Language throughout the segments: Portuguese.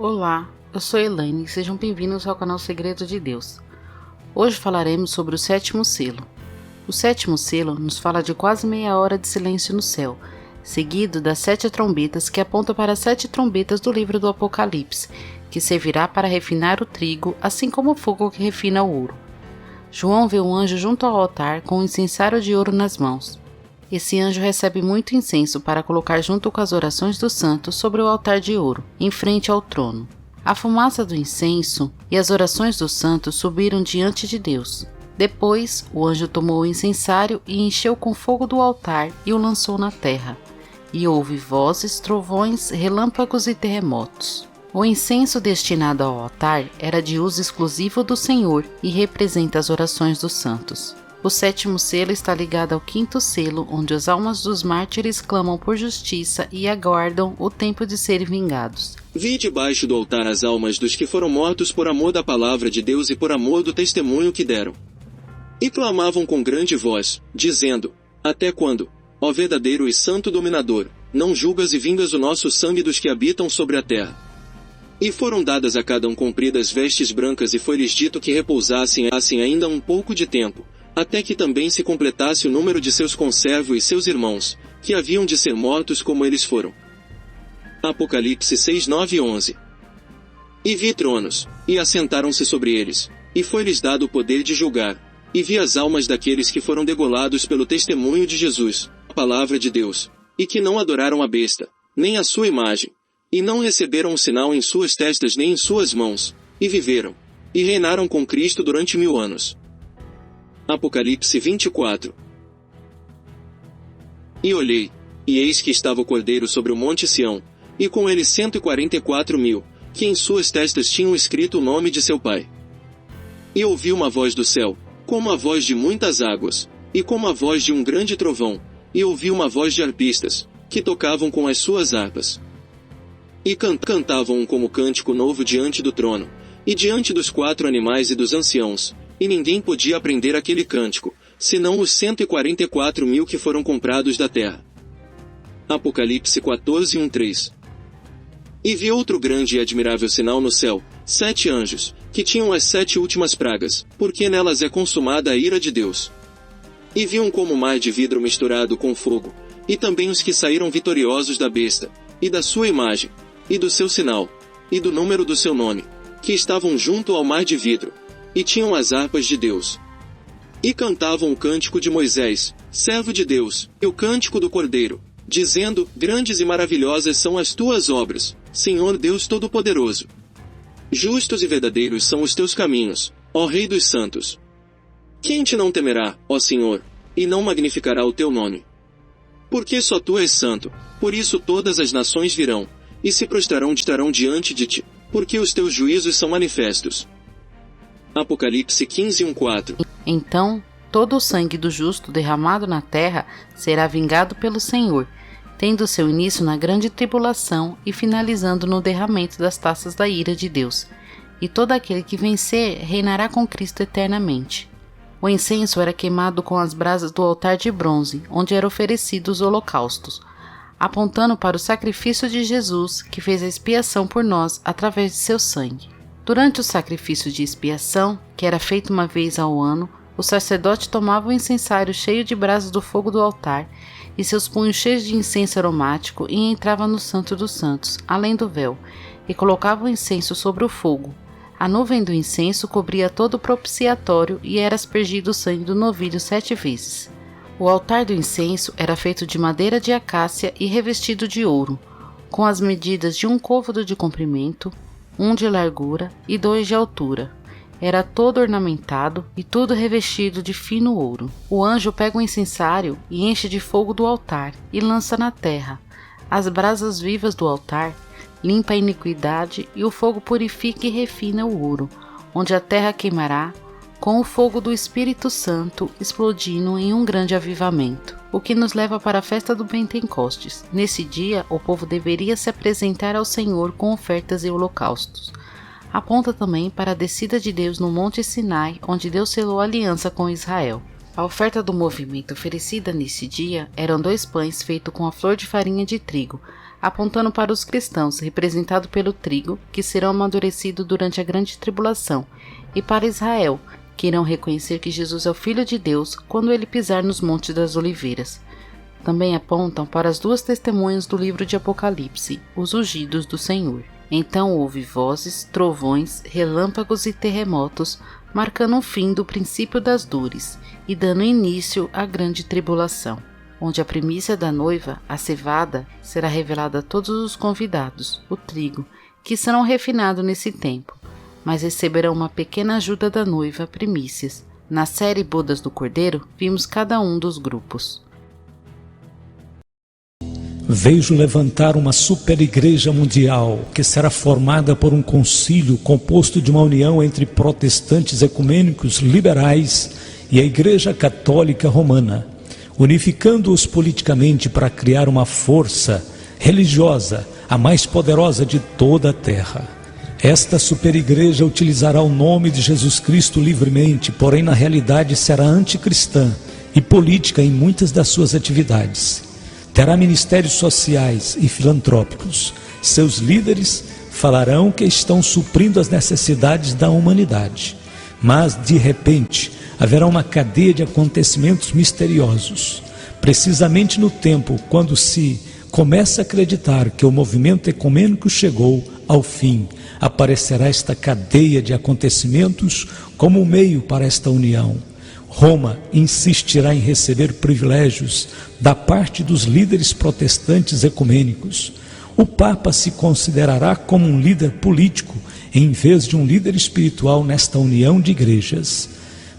Olá, eu sou Elaine e sejam bem-vindos ao canal Segredo de Deus. Hoje falaremos sobre o sétimo selo. O sétimo selo nos fala de quase meia hora de silêncio no céu, seguido das 7 trombetas que apontam para as 7 trombetas do livro do Apocalipse, que servirá para refinar o trigo, assim como o fogo que refina o ouro. João vê um anjo junto ao altar com um incensário de ouro nas mãos. Esse anjo recebe muito incenso para colocar junto com as orações dos santos sobre o altar de ouro, em frente ao trono. A fumaça do incenso e as orações dos santos subiram diante de Deus. Depois, o anjo tomou o incensário e encheu com fogo do altar e o lançou na terra. E houve vozes, trovões, relâmpagos e terremotos. O incenso destinado ao altar era de uso exclusivo do Senhor e representa as orações dos santos. O sétimo selo está ligado ao quinto selo, onde as almas dos mártires clamam por justiça e aguardam o tempo de serem vingados. Vi debaixo do altar as almas dos que foram mortos por amor da palavra de Deus e por amor do testemunho que deram. E clamavam com grande voz, dizendo: Até quando, ó verdadeiro e santo dominador, não julgas e vingas o nosso sangue dos que habitam sobre a terra? E foram dadas a cada um compridas vestes brancas e foi-lhes dito que repousassem ainda um pouco de tempo, até que também se completasse o número de seus conservos e seus irmãos, que haviam de ser mortos como eles foram. Apocalipse 6, 9 e 11. E vi tronos, e assentaram-se sobre eles, e foi-lhes dado o poder de julgar, e vi as almas daqueles que foram degolados pelo testemunho de Jesus, a palavra de Deus, e que não adoraram a besta, nem a sua imagem, e não receberam um sinal em suas testas nem em suas mãos, e viveram, e reinaram com Cristo durante 1000 anos. Apocalipse 24. E olhei, e eis que estava o Cordeiro sobre o monte Sião, e com ele 144.000, que em suas testas tinham escrito o nome de seu Pai. E ouvi uma voz do céu, como a voz de muitas águas, e como a voz de um grande trovão, e ouvi uma voz de arpistas, que tocavam com as suas harpas. E cantavam um como cântico novo diante do trono, e diante dos 4 animais e dos anciãos, e ninguém podia aprender aquele cântico, senão os 144.000 que foram comprados da terra. Apocalipse 14, 1, 3. E vi outro grande e admirável sinal no céu, 7 anjos, que tinham as 7 últimas pragas, porque nelas é consumada a ira de Deus. E vi um como mar de vidro misturado com fogo, e também os que saíram vitoriosos da besta, e da sua imagem, e do seu sinal, e do número do seu nome, que estavam junto ao mar de vidro, e tinham as harpas de Deus. E cantavam o cântico de Moisés, servo de Deus, e o cântico do Cordeiro, dizendo: Grandes e maravilhosas são as tuas obras, Senhor Deus Todo-Poderoso. Justos e verdadeiros são os teus caminhos, ó Rei dos Santos. Quem te não temerá, ó Senhor, e não magnificará o teu nome? Porque só tu és santo, por isso todas as nações virão, e se prostrarão diante de ti, porque os teus juízos são manifestos. Apocalipse 15, 1, 4. Então, todo o sangue do justo derramado na terra será vingado pelo Senhor, tendo seu início na grande tribulação e finalizando no derramamento das taças da ira de Deus. E todo aquele que vencer reinará com Cristo eternamente. O incenso era queimado com as brasas do altar de bronze, onde eram oferecidos os holocaustos, apontando para o sacrifício de Jesus, que fez a expiação por nós através de seu sangue. Durante o sacrifício de expiação, que era feito uma vez ao ano, o sacerdote tomava o incensário cheio de brasas do fogo do altar e seus punhos cheios de incenso aromático e entrava no Santo dos Santos, além do véu, e colocava o incenso sobre o fogo. A nuvem do incenso cobria todo o propiciatório e era aspergido o sangue do novilho 7 vezes. O altar do incenso era feito de madeira de acácia e revestido de ouro, com as medidas de 1 côvado de comprimento, 1 de largura e 2 de altura. Era todo ornamentado e tudo revestido de fino ouro. O anjo pega o incensário e enche de fogo do altar e lança na terra. As brasas vivas do altar limpa a iniquidade e o fogo purifica e refina o ouro, onde a terra queimará com o fogo do Espírito Santo explodindo em um grande avivamento. O que nos leva para a festa do Pentecostes. Nesse dia, o povo deveria se apresentar ao Senhor com ofertas e holocaustos. Aponta também para a descida de Deus no Monte Sinai, onde Deus selou a aliança com Israel. A oferta do movimento oferecida nesse dia eram 2 pães feitos com a flor de farinha de trigo, apontando para os cristãos, representado pelo trigo, que serão amadurecidos durante a grande tribulação, e para Israel, que irão reconhecer que Jesus é o Filho de Deus quando ele pisar nos Montes das Oliveiras. Também apontam para as duas testemunhas do livro de Apocalipse, os ungidos do Senhor. Então houve vozes, trovões, relâmpagos e terremotos, marcando o fim do princípio das dores e dando início à grande tribulação, onde a primícia da noiva, a cevada, será revelada a todos os convidados, o trigo, que serão refinados nesse tempo, mas receberão uma pequena ajuda da noiva, primícias. Na série Bodas do Cordeiro, vimos cada um dos grupos. Vejo levantar uma superigreja mundial, que será formada por um concílio composto de uma união entre protestantes ecumênicos liberais e a Igreja Católica Romana, unificando-os politicamente para criar uma força religiosa, a mais poderosa de toda a terra. Esta superigreja utilizará o nome de Jesus Cristo livremente, porém na realidade será anticristã e política em muitas das suas atividades. Terá ministérios sociais e filantrópicos. Seus líderes falarão que estão suprindo as necessidades da humanidade. Mas, de repente, haverá uma cadeia de acontecimentos misteriosos. Precisamente no tempo quando se começa a acreditar que o movimento ecumênico chegou ao fim, aparecerá esta cadeia de acontecimentos como um meio para esta união. Roma insistirá em receber privilégios da parte dos líderes protestantes ecumênicos. O Papa se considerará como um líder político em vez de um líder espiritual nesta união de igrejas.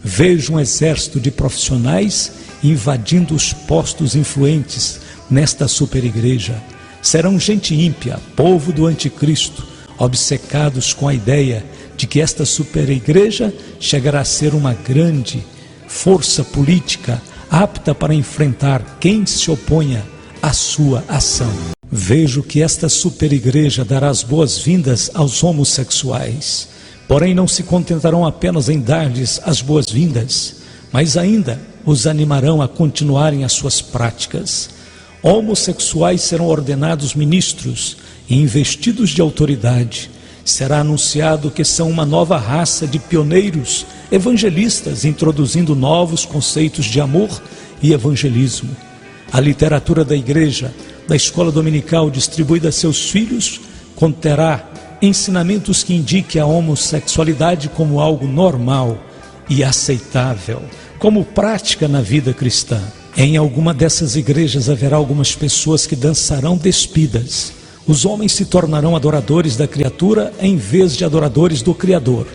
Vejo um exército de profissionais invadindo os postos influentes nesta superigreja. Serão gente ímpia, povo do anticristo, obcecados com a ideia de que esta superigreja chegará a ser uma grande força política apta para enfrentar quem se oponha à sua ação. Vejo que esta superigreja dará as boas-vindas aos homossexuais, porém não se contentarão apenas em dar-lhes as boas-vindas, mas ainda os animarão a continuarem as suas práticas. Homossexuais serão ordenados ministros e investidos de autoridade. Será anunciado que são uma nova raça de pioneiros evangelistas, introduzindo novos conceitos de amor e evangelismo. A literatura da igreja, da escola dominical distribuída a seus filhos, conterá ensinamentos que indiquem a homossexualidade como algo normal e aceitável, como prática na vida cristã. Em alguma dessas igrejas haverá algumas pessoas que dançarão despidas. Os homens se tornarão adoradores da criatura em vez de adoradores do Criador.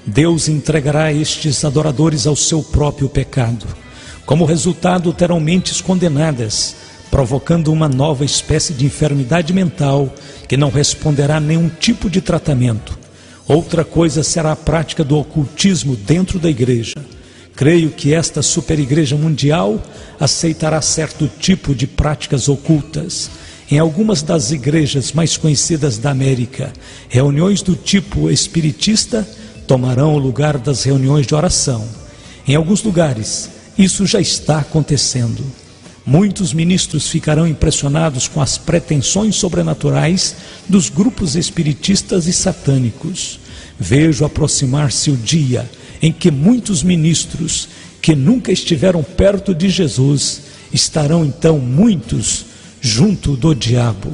Deus entregará estes adoradores ao seu próprio pecado. Como resultado, terão mentes condenadas, provocando uma nova espécie de enfermidade mental que não responderá a nenhum tipo de tratamento. Outra coisa será a prática do ocultismo dentro da igreja. Creio que esta superigreja mundial aceitará certo tipo de práticas ocultas. Em algumas das igrejas mais conhecidas da América, reuniões do tipo espiritista tomarão o lugar das reuniões de oração. Em alguns lugares, isso já está acontecendo. Muitos ministros ficarão impressionados com as pretensões sobrenaturais dos grupos espiritistas e satânicos. Vejo aproximar-se o dia em que muitos ministros que nunca estiveram perto de Jesus estarão então muitos junto do diabo.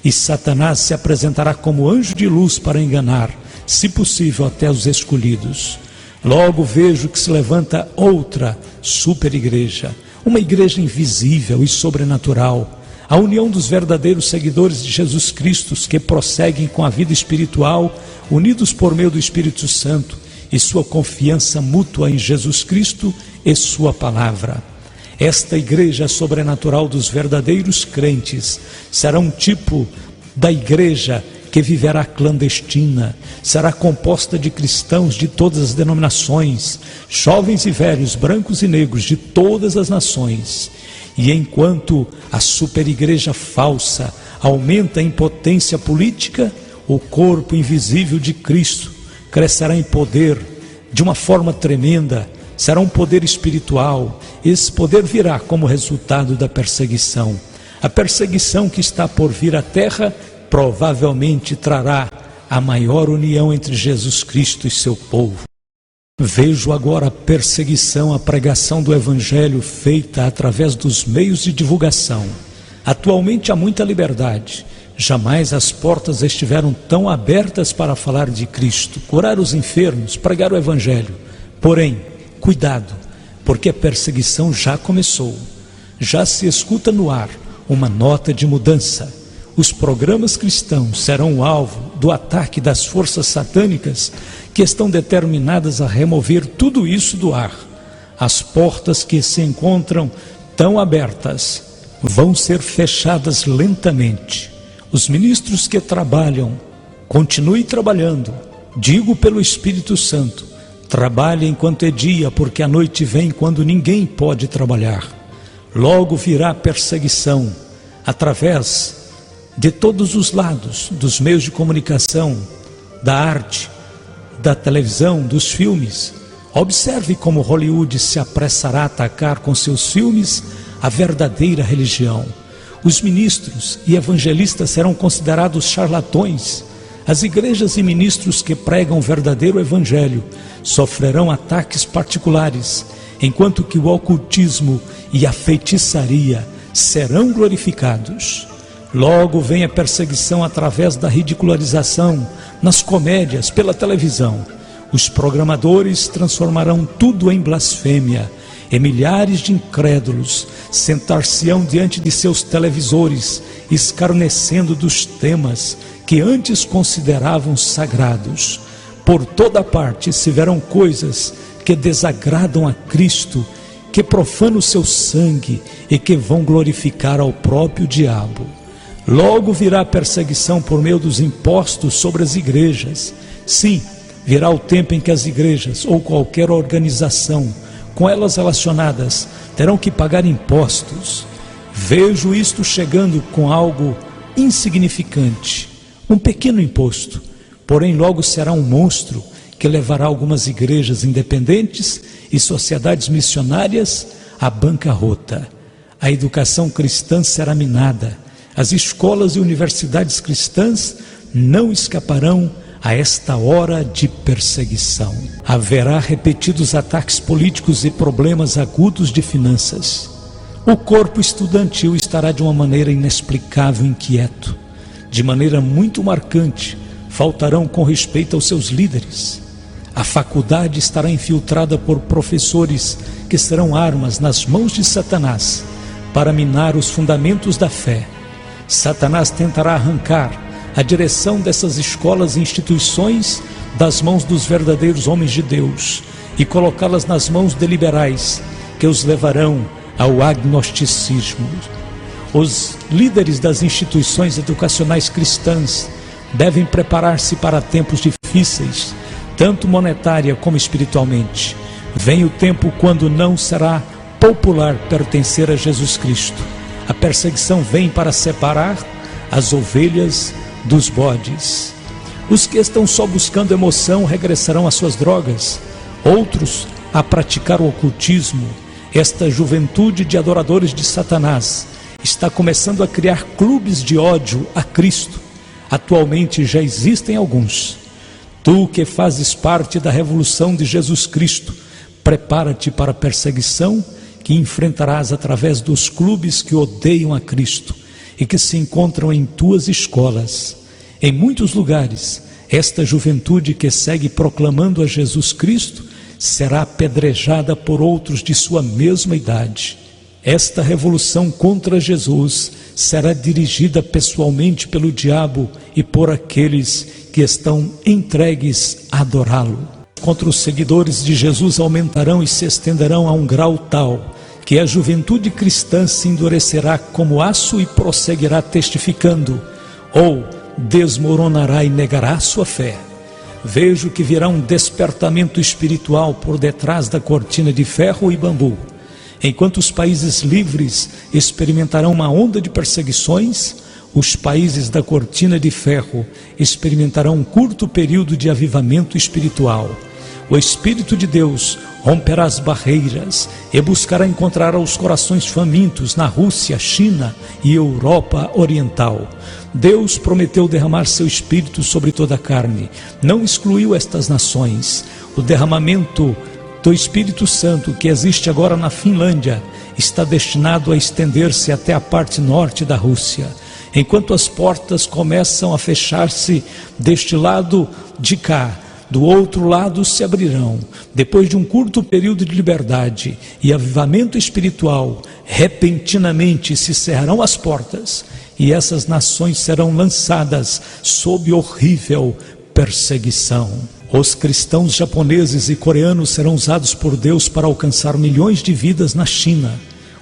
E Satanás se apresentará como anjo de luz para enganar, se possível, até os escolhidos. Logo vejo que se levanta outra superigreja, uma igreja invisível e sobrenatural, a união dos verdadeiros seguidores de Jesus Cristo que prosseguem com a vida espiritual, unidos por meio do Espírito Santo e sua confiança mútua em Jesus Cristo e sua palavra. Esta igreja sobrenatural dos verdadeiros crentes será um tipo da igreja que viverá clandestina, será composta de cristãos de todas as denominações, jovens e velhos, brancos e negros de todas as nações. E enquanto a superigreja falsa aumenta em potência política, o corpo invisível de Cristo crescerá em poder de uma forma tremenda. Será um poder espiritual. Esse poder virá como resultado da perseguição. A perseguição que está por vir à terra provavelmente trará a maior união entre Jesus Cristo e seu povo. Vejo agora a perseguição à pregação do Evangelho feita através dos meios de divulgação. Atualmente há muita liberdade. Jamais as portas estiveram tão abertas para falar de Cristo, curar os enfermos, pregar o Evangelho. Porém, cuidado, porque a perseguição já começou. Já se escuta no ar uma nota de mudança. Os programas cristãos serão o alvo do ataque das forças satânicas que estão determinadas a remover tudo isso do ar. As portas que se encontram tão abertas vão ser fechadas lentamente. Os ministros que trabalham, continue trabalhando. Digo pelo Espírito Santo, trabalhe enquanto é dia, porque a noite vem quando ninguém pode trabalhar. Logo virá perseguição, através de todos os lados, dos meios de comunicação, da arte, da televisão, dos filmes. Observe como Hollywood se apressará a atacar com seus filmes a verdadeira religião. Os ministros e evangelistas serão considerados charlatões. As igrejas e ministros que pregam o verdadeiro evangelho sofrerão ataques particulares, enquanto que o ocultismo e a feitiçaria serão glorificados. Logo vem a perseguição através da ridicularização, nas comédias, pela televisão. Os programadores transformarão tudo em blasfêmia, e milhares de incrédulos sentar-se-ão diante de seus televisores, escarnecendo dos temas que antes consideravam sagrados. Por toda parte se verão coisas que desagradam a Cristo, que profanam o seu sangue e que vão glorificar ao próprio diabo. Logo virá a perseguição por meio dos impostos sobre as igrejas. Sim, virá o tempo em que as igrejas ou qualquer organização com elas relacionadas terão que pagar impostos. Vejo isto chegando com algo insignificante, um pequeno imposto, porém logo será um monstro que levará algumas igrejas independentes e sociedades missionárias à bancarrota. A educação cristã será minada. As escolas e universidades cristãs não escaparão a esta hora de perseguição. Haverá repetidos ataques políticos e problemas agudos de finanças. O corpo estudantil estará de uma maneira inexplicável inquieto. De maneira muito marcante, faltarão com respeito aos seus líderes. A faculdade estará infiltrada por professores que serão armas nas mãos de Satanás para minar os fundamentos da fé. Satanás tentará arrancar a direção dessas escolas e instituições das mãos dos verdadeiros homens de Deus e colocá-las nas mãos de liberais que os levarão ao agnosticismo. Os líderes das instituições educacionais cristãs devem preparar-se para tempos difíceis, tanto monetária como espiritualmente. Vem o tempo quando não será popular pertencer a Jesus Cristo. A perseguição vem para separar as ovelhas dos bodes. Os que estão só buscando emoção regressarão às suas drogas, outros a praticar o ocultismo. Esta juventude de adoradores de Satanás está começando a criar clubes de ódio a Cristo. Atualmente já existem alguns. Tu que fazes parte da revolução de Jesus Cristo, prepara-te para a perseguição que enfrentarás através dos clubes que odeiam a Cristo e que se encontram em tuas escolas. Em muitos lugares, esta juventude que segue proclamando a Jesus Cristo será apedrejada por outros de sua mesma idade. Esta revolução contra Jesus será dirigida pessoalmente pelo diabo e por aqueles que estão entregues a adorá-lo. Contra os seguidores de Jesus aumentarão e se estenderão a um grau tal que a juventude cristã se endurecerá como aço e prosseguirá testificando, ou desmoronará e negará sua fé. Vejo que virá um despertamento espiritual por detrás da cortina de ferro e bambu. Enquanto os países livres experimentarão uma onda de perseguições, os países da cortina de ferro experimentarão um curto período de avivamento espiritual. o Espírito de Deus romperá as barreiras e buscará encontrar os corações famintos na Rússia, China e Europa Oriental. Deus prometeu derramar seu Espírito sobre toda a carne, não excluiu estas nações. O derramamento do Espírito Santo que existe agora na Finlândia está destinado a estender-se até a parte norte da Rússia. Enquanto as portas começam a fechar-se deste lado de cá, do outro lado se abrirão. Depois de um curto período de liberdade e avivamento espiritual, repentinamente se cerrarão as portas e essas nações serão lançadas sob horrível perseguição. Os cristãos japoneses e coreanos serão usados por Deus para alcançar milhões de vidas na China.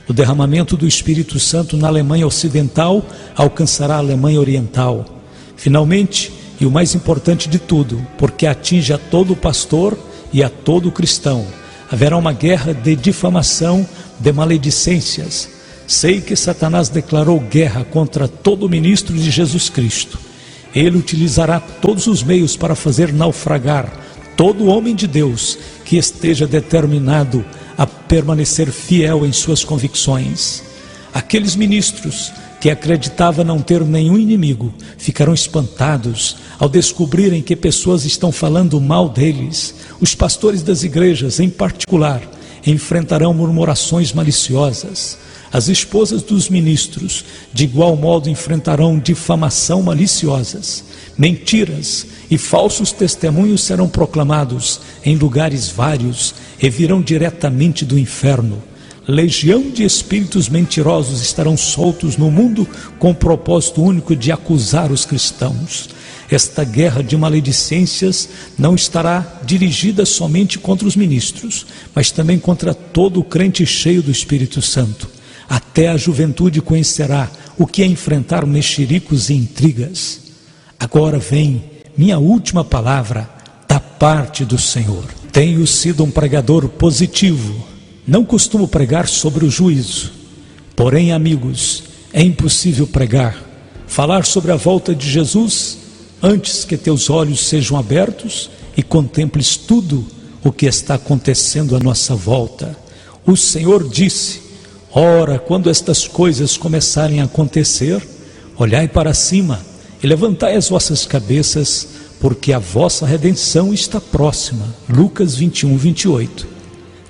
O derramamento do Espírito Santo na Alemanha Ocidental alcançará a Alemanha Oriental. Finalmente, e o mais importante de tudo, porque atinge a todo pastor e a todo cristão, haverá uma guerra de difamação, de maledicências. Sei que Satanás declarou guerra contra todo ministro de Jesus Cristo. Ele utilizará todos os meios para fazer naufragar todo homem de Deus que esteja determinado a permanecer fiel em suas convicções. Aqueles ministros que acreditavam não ter nenhum inimigo ficarão espantados ao descobrirem que pessoas estão falando mal deles. Os pastores das igrejas, em particular, enfrentarão murmurações maliciosas. As esposas dos ministros, de igual modo, enfrentarão difamação maliciosas. Mentiras e falsos testemunhos serão proclamados em lugares vários e virão diretamente do inferno. Legião de espíritos mentirosos estarão soltos no mundo com o propósito único de acusar os cristãos. Esta guerra de maledicências não estará dirigida somente contra os ministros, mas também contra todo o crente cheio do Espírito Santo. Até a juventude conhecerá o que é enfrentar mexericos e intrigas. Agora vem minha última palavra da parte do Senhor. Tenho sido um pregador positivo. Não costumo pregar sobre o juízo. Porém, amigos, é impossível pregar, falar sobre a volta de Jesus antes que teus olhos sejam abertos e contemples tudo o que está acontecendo à nossa volta. O Senhor disse: ora, quando estas coisas começarem a acontecer, olhai para cima e levantai as vossas cabeças, porque a vossa redenção está próxima. Lucas 21, 28.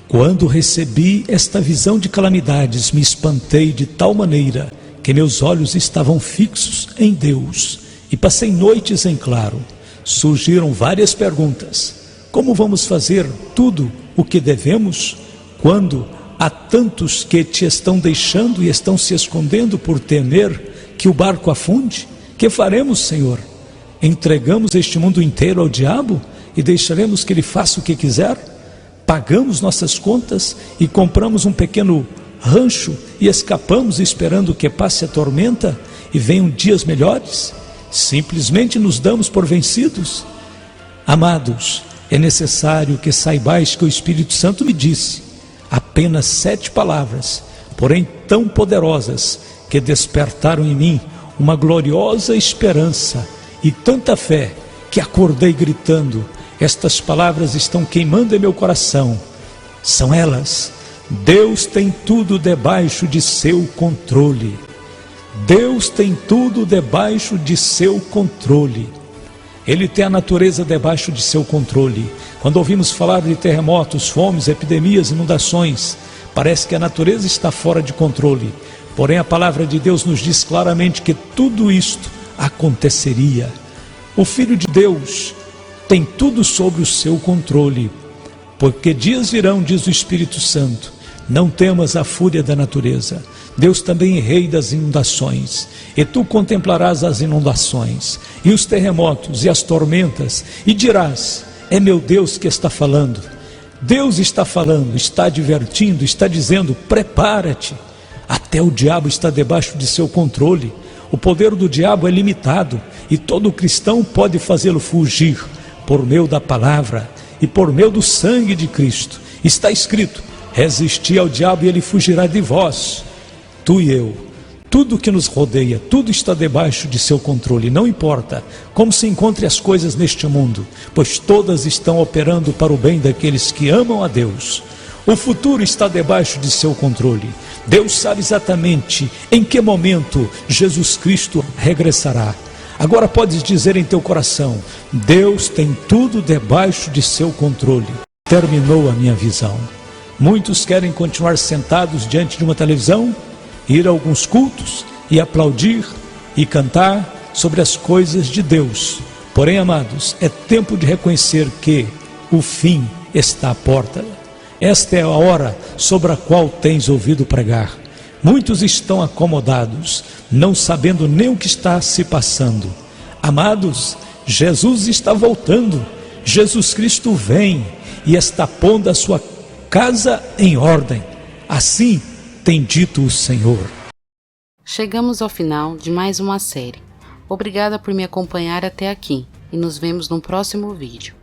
Quando recebi esta visão de calamidades, me espantei de tal maneira que meus olhos estavam fixos em Deus e passei noites em claro. Surgiram várias perguntas. Como vamos fazer tudo o que devemos quando há tantos que te estão deixando e estão se escondendo por temer que o barco afunde? Que faremos, Senhor? Entregamos este mundo inteiro ao diabo e deixaremos que ele faça o que quiser? Pagamos nossas contas e compramos um pequeno rancho e escapamos esperando que passe a tormenta e venham dias melhores? Simplesmente nos damos por vencidos? Amados, é necessário que saibais que o Espírito Santo me disse apenas 7 palavras, porém tão poderosas que despertaram em mim uma gloriosa esperança e tanta fé que acordei gritando. Estas palavras estão queimando em meu coração. São elas: Deus tem tudo debaixo de seu controle. Deus tem tudo debaixo de seu controle. Ele tem a natureza debaixo de seu controle. Quando ouvimos falar de terremotos, fomes, epidemias, inundações, parece que a natureza está fora de controle. Porém, a palavra de Deus nos diz claramente que tudo isto aconteceria. O Filho de Deus tem tudo sob o seu controle, porque dias virão, diz o Espírito Santo, não temas a fúria da natureza. Deus também é rei das inundações, e tu contemplarás as inundações, e os terremotos, e as tormentas, e dirás: é meu Deus que está falando. Deus está falando, está advertindo, está dizendo: prepara-te. Até o diabo está debaixo de seu controle. O poder do diabo é limitado, e todo cristão pode fazê-lo fugir, por meio da palavra e por meio do sangue de Cristo. Está escrito: resisti ao diabo e ele fugirá de vós. Tu e eu Tudo que nos rodeia, tudo está debaixo de seu controle. Não importa como se encontrem as coisas neste mundo, pois todas estão operando para o bem daqueles que amam a Deus. O futuro está debaixo de seu controle. Deus sabe exatamente em que momento Jesus Cristo regressará. Agora podes dizer em teu coração: Deus tem tudo debaixo de seu controle. Terminou a minha visão. Muitos querem continuar sentados diante de uma televisão, ir a alguns cultos e aplaudir e cantar sobre as coisas de Deus. Porém, amados, é tempo de reconhecer que o fim está à porta. Esta é a hora sobre a qual tens ouvido pregar. Muitos estão acomodados, não sabendo nem o que está se passando. Amados, Jesus está voltando. Jesus Cristo vem e está pondo a sua casa em ordem. Assim tem dito o Senhor. Chegamos ao final de mais uma série. Obrigada por me acompanhar até aqui e nos vemos no próximo vídeo.